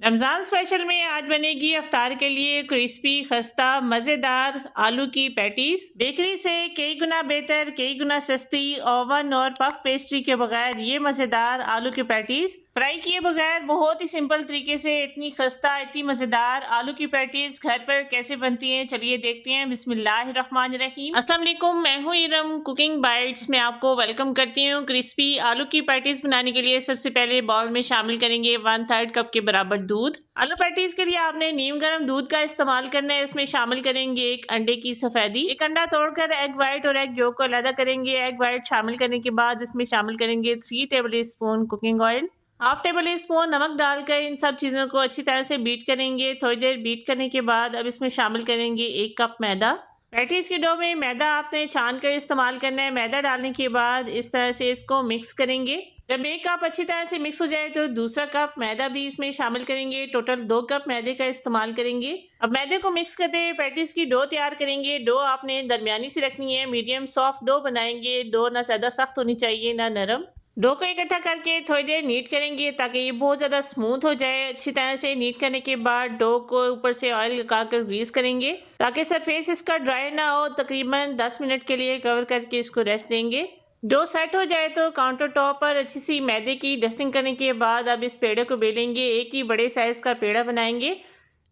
Ramzan special में आज बनेगी इफ्तार के लिए क्रिस्पी खस्ता मज़ेदार आलू की पैटीज। बेकरी से कई गुना बेहतर, कई गुना सस्ती, ओवन और पफ पेस्ट्री के बगैर ये मज़ेदार आलू की पैटीज फ्राई किए बगैर बहुत ही सिंपल तरीके से इतनी खस्ता, इतनी मज़ेदार आलू की पैटीज घर पर कैसे बनती हैं, चलिए देखते हैं। बिस्मिल्लाहिर्रहमानिर्रहीम। अस्सलाम वालेकुम, मैं हूँ इरम। कुकिंग बाइट्स में आपको वेलकम करती हूँ। क्रिस्पी आलू की पैटीज बनाने के लिए सबसे पहले बाउल में शामिल करेंगे 1/3 कप के बराबर दूध। आलू पैटीज के लिए आपने नीम गर्म दूध का इस्तेमाल करना है। इसमें शामिल करेंगे एक अंडे की सफेदी। एक अंडा तोड़कर एग व्हाइट और एग योक को अलग करेंगे। एग व्हाइट शामिल करने के बाद इसमें शामिल करेंगे 3 table spoon cooking oil, half table spoon नमक डालकर इन सब चीज़ों को अच्छी तरह से बीट करेंगे। थोड़ी देर बीट करने के बाद अब इसमें शामिल करेंगे 1 कप मैदा। पैटीज के डो में मैदा आपने छान कर इस्तेमाल करना है। मैदा डालने के बाद इस तरह से इसको मिक्स करेंगे। जब 1 कप अच्छी तरह से मिक्स हो जाए तो दूसरा कप मैदा भी इसमें शामिल करेंगे। टोटल 2 कप मैदे का इस्तेमाल करेंगे। अब मैदे को मिक्स करते हुए पैटीज की डो तैयार करेंगे। डो आपने दरमियानी सी रखनी है, मीडियम सॉफ्ट डो बनाएंगे। डो ना ज़्यादा सख्त होनी चाहिए ना नरम। डो को इकट्ठा करके थोड़ी देर नीट करेंगे ताकि ये बहुत ज़्यादा स्मूथ हो जाए। अच्छी तरह से नीट करने के बाद डो को ऊपर से ऑयल लगाकर ग्रीस करेंगे ताकि सरफेस इसका ड्राई ना हो। तकरीबन 10 मिनट के लिए कवर करके इसको रेस्ट देंगे। डो सेट हो जाए तो काउंटर टॉप पर अच्छी सी मैदे की डस्टिंग करने के बाद अब इस पेड़े को बेलेंगे। एक ही बड़े साइज़ का पेड़ा बनाएंगे।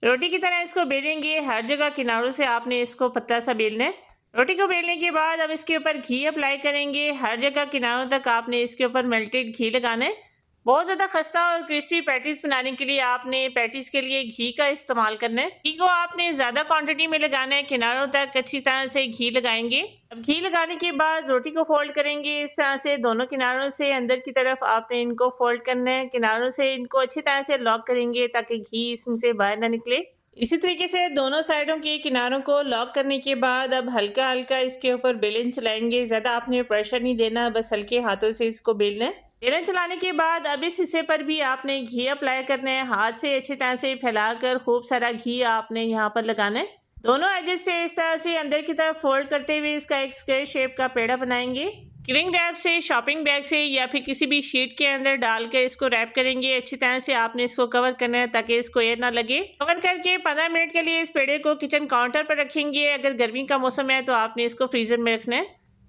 रोटी की तरह इसको बेलेंगे। हर जगह किनारों से आपने इसको पतला सा बेलना है। रोटी को बेलने के बाद अब इसके ऊपर घी अप्लाई करेंगे। हर जगह किनारों तक आपने इसके ऊपर मेल्टेड घी लगाना है। बहुत ज़्यादा खस्ता और क्रिस्पी पैटीज बनाने के लिए आपने पैटीज के लिए घी का इस्तेमाल करना है। घी को आपने ज़्यादा क्वांटिटी में लगाना है। किनारों तक अच्छी तरह से घी लगाएंगे। अब घी लगाने के बाद रोटी को फोल्ड करेंगे। इस तरह से दोनों किनारों से अंदर की तरफ आपने इनको फोल्ड करना है। किनारों से इनको अच्छी तरह से लॉक करेंगे ताकि घी इसमें से बाहर ना निकले। इसी तरीके से दोनों साइडों के किनारों को लॉक करने के बाद अब हल्का हल्का इसके ऊपर बेलन चलाएंगे। ज़्यादा आपने प्रेशर नहीं देना, बस हल्के हाथों से इसको बेलना है। बेलन चलाने के बाद अब इस हिस्से पर भी आपने घी अप्लाई करना है। हाथ से अच्छी तरह से फैलाकर खूब सारा घी आपने यहाँ पर लगाना है। दोनों एजेस से इस तरह से अंदर की तरफ फोल्ड करते हुए इसका एक स्क्वायर शेप का पेड़ा बनाएंगे। क्लिंग रैप से, शॉपिंग बैग से या फिर किसी भी शीट के अंदर डालकर इसको रैप करेंगे। अच्छी तरह से आपने इसको कवर करना है ताकि इसको एयर ना लगे। कवर करके 15 मिनट के लिए इस पेड़े को किचन काउंटर पर रखेंगे। अगर गर्मी का मौसम है तो आपने इसको फ्रीजर में रखना है।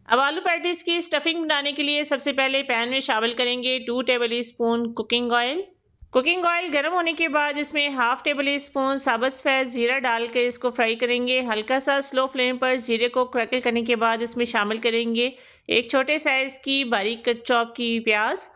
अब आलू पैटीज की स्टफिंग बनाने के लिए सबसे पहले पैन में शामिल करेंगे 2 table spoon cooking oil. Cooking oil गर्म होने के बाद इसमें हाफ टेबल स्पून साबुत सफ़ेद जीरा डालकर इसको फ्राई करेंगे। हल्का सा स्लो फ्लेम पर जीरे को क्रैकल करने के बाद इसमें शामिल करेंगे एक छोटे साइज़ की बारीक कट चॉप की प्याज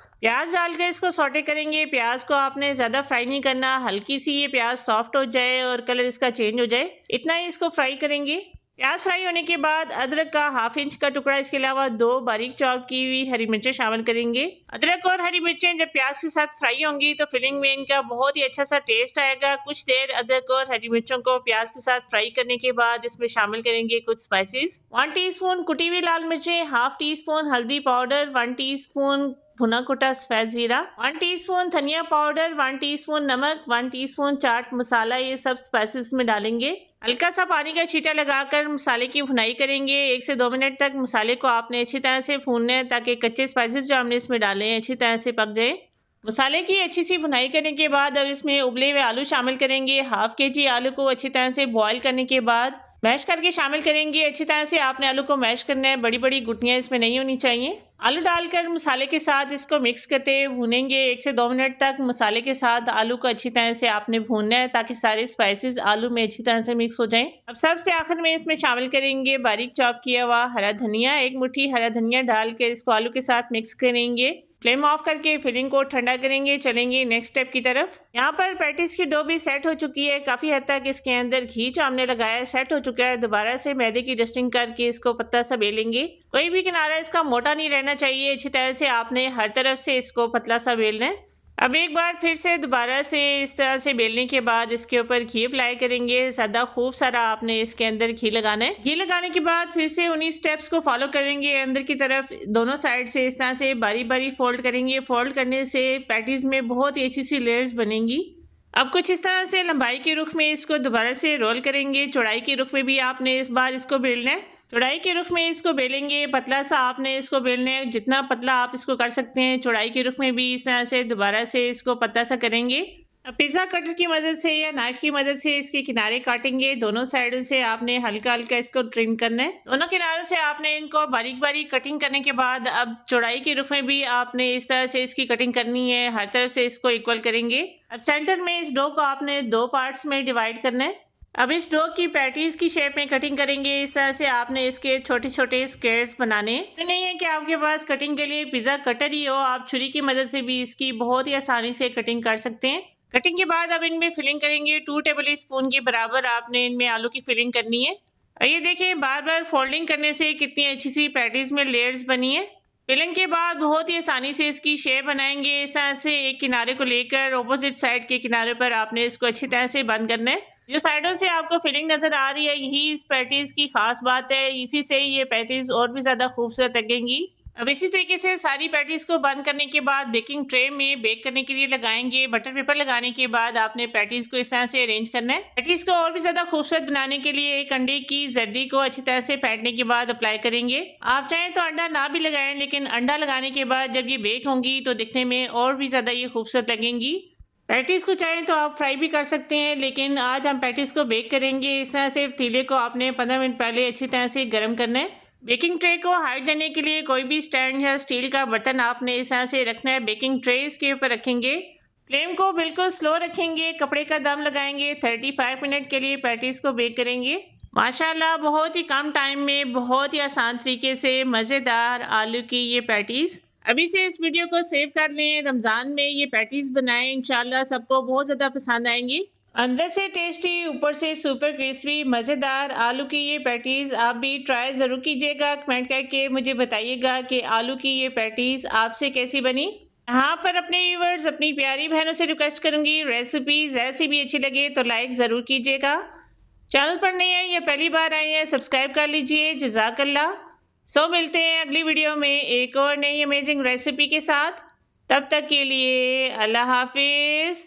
डालकर इसको सौटे करेंगे। प्याज को आपने ज़्यादा फ्राई नहीं करना, हल्की सी ये प्याज सॉफ्ट हो जाए और कलर इसका चेंज हो जाए, इतना ही इसको फ्राई करेंगे। प्याज फ्राई होने के बाद अदरक का हाफ इंच का टुकड़ा, इसके अलावा 2 बारीक चॉप की हुई हरी मिर्चें शामिल करेंगे। अदरक और हरी मिर्चें जब प्याज के साथ फ्राई होंगी तो फिलिंग में इनका बहुत ही अच्छा सा टेस्ट आएगा। कुछ देर अदरक और हरी मिर्चों को प्याज के साथ फ्राई करने के बाद इसमें शामिल करेंगे कुछ स्पाइसेस। 1 टीस्पून कुटी हुई लाल मिर्चें, हाफ टी-स्पून हल्दी पाउडर, 1 टीस्पून भुना कुटा सफेद जीरा, 1 टीस्पून धनिया पाउडर, 1 टीस्पून नमक, 1 टीस्पून चाट मसाला, ये सब स्पाइसेस में डालेंगे। हल्का सा पानी का छींटा लगाकर मसाले की भुनाई करेंगे। 1 से 2 मिनट तक मसाले को आपने अच्छी तरह से भूनना है ताकि कच्चे स्पाइसेस जो हमने इसमें डाले हैं अच्छी तरह से पक जाए। मसाले की अच्छी सी भुनाई करने के बाद अब इसमें उबले हुए आलू शामिल करेंगे। हाफ केजी आलू को अच्छी तरह से बॉईल करने के बाद मैश करके शामिल करेंगे। अच्छी तरह से आपने आलू को मैश करना है, बड़ी बड़ी गुठलियाँ इसमें नहीं होनी चाहिए। आलू डालकर मसाले के साथ इसको मिक्स करते हुए भूनेंगे। 1 से 2 मिनट तक मसाले के साथ आलू को अच्छी तरह से आपने भूनना है ताकि सारे स्पाइसेस आलू में अच्छी तरह से मिक्स हो जाएं। अब सबसे आखिर में इसमें शामिल करेंगे बारीक चॉप किया हुआ हरा धनिया। 1 मुट्ठी हरा धनिया डालकर इसको आलू के साथ मिक्स करेंगे। फ्लेम ऑफ करके फिलिंग को ठंडा करेंगे। चलेंगे नेक्स्ट स्टेप की तरफ। यहाँ पर पैटीज की डो भी सेट हो चुकी है। काफ़ी हद तक इसके अंदर घी जो हमने लगाया है सेट हो चुका है। दोबारा से मैदे की डस्टिंग करके इसको पतला सा बेलेंगे। कोई भी किनारा इसका मोटा नहीं रहना चाहिए। अच्छी तरह से आपने हर तरफ से इसको पतला सा बेलना है। अब एक बार फिर से दोबारा से इस तरह से बेलने के बाद इसके ऊपर घी अप्लाई करेंगे। ज़्यादा खूब सारा आपने इसके अंदर घी लगाना है। घी लगाने के बाद फिर से उन्हीं स्टेप्स को फॉलो करेंगे। अंदर की तरफ दोनों साइड से इस तरह से बारी बारी फोल्ड करेंगे। फोल्ड करने से पैटीज में बहुत ही अच्छी सी लेयर्स बनेंगी। अब कुछ इस तरह से लंबाई के रुख में इसको दोबारा से रोल करेंगे। चौड़ाई के रुख में भी आपने इस बार इसको बेलना है। चौड़ाई के रुख में इसको बेलेंगे। पतला सा आपने इसको बेलना है, जितना पतला आप इसको कर सकते हैं। चौड़ाई के रुख में भी इस तरह से दोबारा से इसको पतला सा करेंगे। पिज़्ज़ा कटर की मदद से या नाइफ की मदद से इसके किनारे काटेंगे। दोनों साइडों से आपने हल्का-हल्का इसको ट्रिम करना है। दोनों किनारों से आपने इनको बारीक-बारीक कटिंग करने के बाद अब चौड़ाई के रुख में भी आपने इस तरह से इसकी कटिंग करनी है। हर तरफ से इसको इक्वल करेंगे। अब सेंटर में इस डो को आपने 2 पार्ट्स में डिवाइड करना है। अब इस डो की पैटीज की शेप में कटिंग करेंगे। इस तरह से आपने इसके छोटे-छोटे स्क्वायर्स बनाने हैं। तो नहीं है कि आपके पास कटिंग के लिए पिज़्ज़ा कटर ही हो, आप छुरी की मदद से भी इसकी बहुत ही आसानी से कटिंग कर सकते हैं। कटिंग के बाद अब इनमें फिलिंग करेंगे। 2 टेबल स्पून के बराबर आपने इनमें आलू की फिलिंग करनी है। और ये देखें बार-बार फोल्डिंग करने से कितनी अच्छी सी पैटीज में लेयर्स बनी है। फिलिंग के बाद बहुत ही आसानी से इसकी शेप बनाएंगे। इस तरह से एक किनारे को लेकर ऑपोजिट साइड के किनारे पर आपने इसको अच्छी तरह से बंद करना है। जो साइडों से आपको फिलिंग नजर आ रही है यही इस पैटीज की खास बात है। इसी से ये पैटीज और भी ज्यादा खूबसूरत लगेंगी। अब इसी तरीके से सारी पैटीज को बंद करने के बाद बेकिंग ट्रे में बेक करने के लिए लगाएंगे। बटर पेपर लगाने के बाद आपने पैटीज को इस तरह से अरेंज करना है। पैटीज को और भी ज्यादा खूबसूरत बनाने के लिए एक अंडे की जर्दी को अच्छी तरह से फेंटने के बाद अप्लाई करेंगे। आप चाहें तो अंडा ना भी लगाएं, लेकिन अंडा लगाने के बाद जब ये बेक होंगी तो दिखने में और भी ज्यादा ये खूबसूरत लगेंगी। पैटीज को चाहें तो आप फ्राई भी कर सकते हैं, लेकिन आज हम पैटीज को बेक करेंगे। इस तरह से पतीले को आपने 15 मिनट पहले अच्छी तरह से गर्म करना है। बेकिंग ट्रे को हाइट देने के लिए कोई भी स्टैंड या स्टील का बर्तन आपने इस तरह से रखना है। बेकिंग ट्रे इसके ऊपर रखेंगे। फ्लेम को बिल्कुल स्लो रखेंगे। कपड़े का दम लगाएंगे। 35 मिनट के लिए पैटीज को बेक करेंगे। माशाल्लाह बहुत ही कम टाइम में बहुत ही आसान तरीके से मज़ेदार आलू की ये पैटीज। अभी से इस वीडियो को सेव कर लें। रमज़ान में ये पैटीज बनाएं, इंशाल्लाह सबको बहुत ज़्यादा पसंद आएंगी। अंदर से टेस्टी, ऊपर से सुपर क्रिस्पी मज़ेदार आलू की ये पैटीज़ आप भी ट्राई ज़रूर कीजिएगा। कमेंट करके मुझे बताइएगा कि आलू की ये पैटीज़ आपसे कैसी बनी। यहाँ पर अपने व्यूअर्स, अपनी प्यारी बहनों से रिक्वेस्ट करूँगी, रेसिपीज़ ऐसी भी अच्छी लगे तो लाइक ज़रूर कीजिएगा। चैनल पर नए हैं या पहली बार आए हैं सब्सक्राइब कर लीजिए। जज़ाकल्लाह। सो मिलते हैं अगली वीडियो में एक और नई अमेजिंग रेसिपी के साथ। तब तक के लिए अल्लाह हाफिज़।